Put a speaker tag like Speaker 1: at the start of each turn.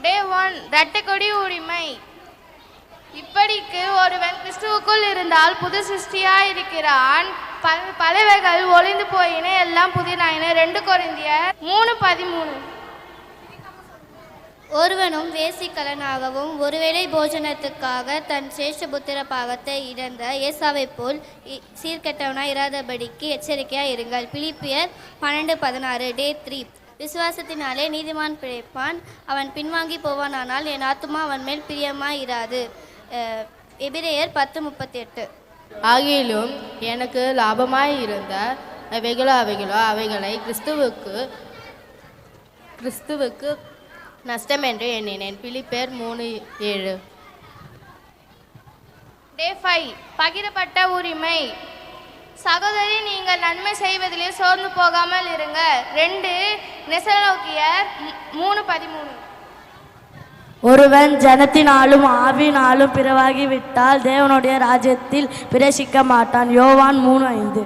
Speaker 1: டே 1 இரட்டைக்கொடி உரிமை. இப்படிக்கு ஒருவன் கிறிஸ்துவுக்குள் இருந்தால் புது சிருஷ்டியாய் இருக்கிறான். பலவைகள் ஒளிந்து போயின, எல்லாம் புதிதாயின. 2 கொரிந்தியர் 3:13.
Speaker 2: ஒருவனும் வேசிக்கலனாகவும் ஒருவேளை போஜனத்துக்காக தன் சேஷபுத்திர பாகத்தை இழந்த ஏசாவை போல் சீர்கெட்டவனாய் இராதபடிக்கு எச்சரிக்கையாய் இருங்கள். பிலிப்பியர் 12:16. டே 3. விசுவாசத்தினாலே நீதிமான் பிழைப்பான், அவன் பின்வாங்கி போவானானால் என் ஆத்துமா அவன் மேல் பிரியமாய் இராது. எபிரேயர் 10:38.
Speaker 3: ஆகிலும் எனக்கு லாபமாய் இருந்த அவைகளோ அவைகளை கிறிஸ்துவுக்கு நஷ்டம் என்று எண்ணினேன். பிலிப்பியர் 3:7.
Speaker 1: டே 5 பகிரப்பட்ட உரிமை. சகோதரி, நீங்கள் நன்மை செய்வதிலே சோர்ந்து போகாமல் இருங்க. 2 தெசலோனிக்கேயர் 3:13.
Speaker 4: ஒருவன் ஜனத்தினாலும் ஆவினாலும் பிறவாகிவிட்டால் தேவனுடைய ராஜ்யத்தில் பிரவேசிக்க மாட்டான். யோவான் 3:5.